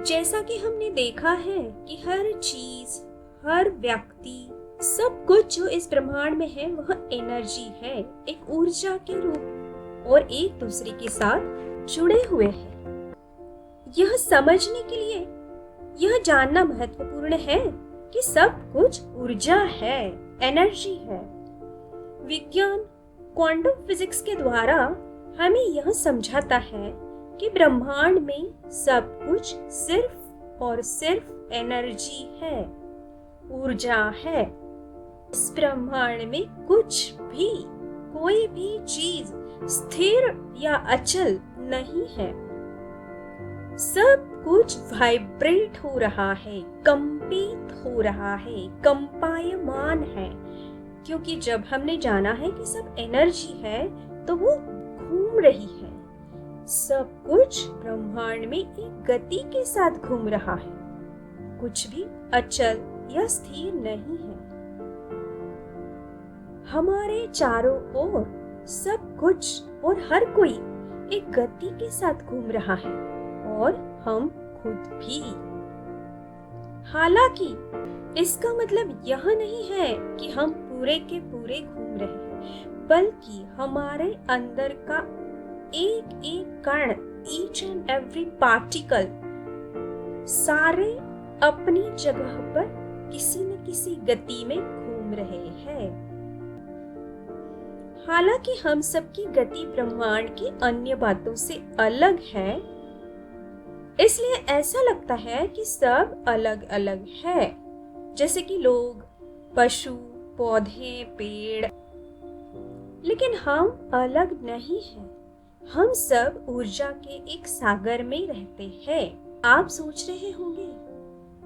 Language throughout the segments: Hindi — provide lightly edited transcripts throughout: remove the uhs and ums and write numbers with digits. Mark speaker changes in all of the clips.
Speaker 1: जैसा कि हमने देखा है कि हर चीज, हर व्यक्ति, सब कुछ जो इस ब्रह्मांड में है वह एनर्जी है, एक ऊर्जा के रूप और एक दूसरे के साथ जुड़े हुए हैं। यह समझने के लिए यह जानना महत्वपूर्ण है कि सब कुछ ऊर्जा है, एनर्जी है। विज्ञान क्वांटम फिजिक्स के द्वारा हमें यह समझाता है कि ब्रह्मांड में सब कुछ सिर्फ और सिर्फ एनर्जी है, ऊर्जा है। इस ब्रह्मांड में कुछ भी, कोई भी चीज स्थिर या अचल नहीं है। सब कुछ वाइब्रेट हो रहा है, कंपित हो रहा है, कंपायमान है। क्योंकि जब हमने जाना है कि सब एनर्जी है तो वो घूम रही है। सब कुछ ब्रह्मांड में एक गति के साथ घूम रहा है, कुछ भी अचल या स्थिर नहीं है। हमारे चारों ओर सब कुछ और हर कोई एक गति के साथ घूम रहा है और हम खुद भी। हालांकि इसका मतलब यह नहीं है कि हम पूरे के पूरे घूम रहे हैं, बल्कि हमारे अंदर का एक एक कण, ईच एंड एवरी पार्टिकल, सारे अपनी जगह पर किसी न किसी गति में घूम रहे हैं। हालांकि हम सबकी गति ब्रह्मांड की अन्य बातों से अलग है, इसलिए ऐसा लगता है कि सब अलग अलग है, जैसे कि लोग, पशु, पौधे, पेड़। लेकिन हम अलग नहीं हैं। हम सब ऊर्जा के एक सागर में रहते हैं। आप सोच रहे होंगे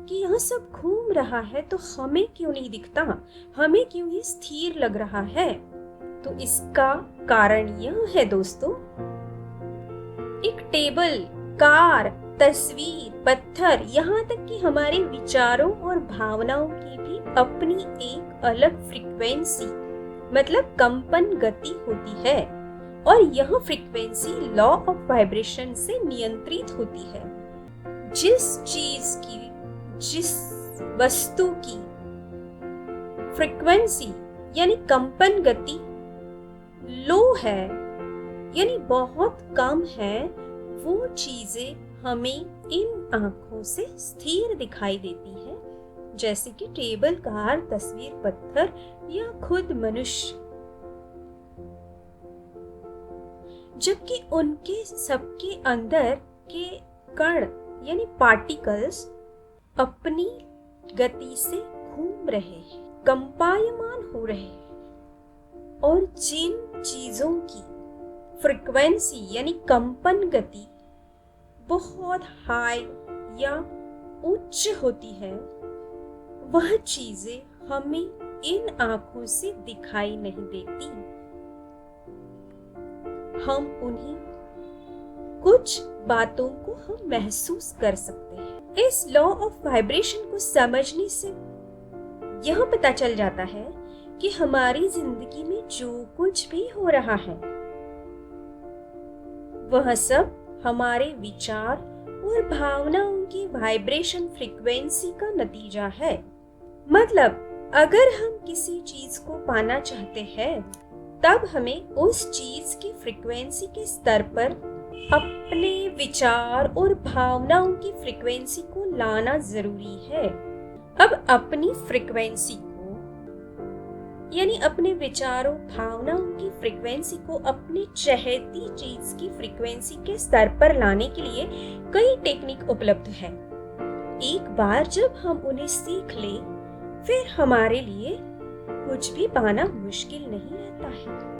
Speaker 1: कि यह सब घूम रहा है तो हमें क्यों नहीं दिखता, हमें क्यों ये स्थिर लग रहा है? तो इसका कारण यह है दोस्तों, एक टेबल, कार, तस्वीर, पत्थर, यहाँ तक कि हमारे विचारों और भावनाओं की भी अपनी एक अलग फ्रीक्वेंसी, मतलब कंपन गति होती है। और यह फ्रीक्वेंसी लॉ ऑफ वाइब्रेशन से नियंत्रित होती है। जिस चीज की, जिस वस्तु की फ्रीक्वेंसी यानी कंपन गति लो है, यानी बहुत कम है, वो चीजें हमें इन आंखों से स्थिर दिखाई देती है, जैसे कि टेबल, कार, तस्वीर, पत्थर या खुद मनुष्य। जबकि उनके सबके अंदर के कण यानी पार्टिकल्स अपनी गति से घूम रहे हैं, कंपायमान हो रहे हैं। और जिन चीजों की फ्रीक्वेंसी यानी कंपन गति बहुत हाई या उच्च होती है, वह चीजें हमें इन आंखों से दिखाई नहीं देती। हम उन्हीं कुछ बातों को हम महसूस कर सकते हैं। इस लॉ ऑफ वाइब्रेशन को समझने से यह पता चल जाता है कि हमारी जिंदगी में जो कुछ भी हो रहा है वह सब हमारे विचार और भावनाओं की वाइब्रेशन फ्रीक्वेंसी का नतीजा है। मतलब अगर हम किसी चीज को पाना चाहते हैं, तब हमें उस चीज की फ्रीक्वेंसी के स्तर पर अपने विचार और भावनाओं की फ्रीक्वेंसी को लाना जरूरी है। अब अपनी फ्रीक्वेंसी को, यानी अपने विचारों, भावनाओं की फ्रीक्वेंसी को अपनी चाहती चीज की फ्रीक्वेंसी के स्तर पर लाने के लिए कई टेक्निक उपलब्ध है। एक बार जब हम उन्हें सीख लें, फिर हमारे लिए कुछ भी पाना मुश्किल नहीं रहता है।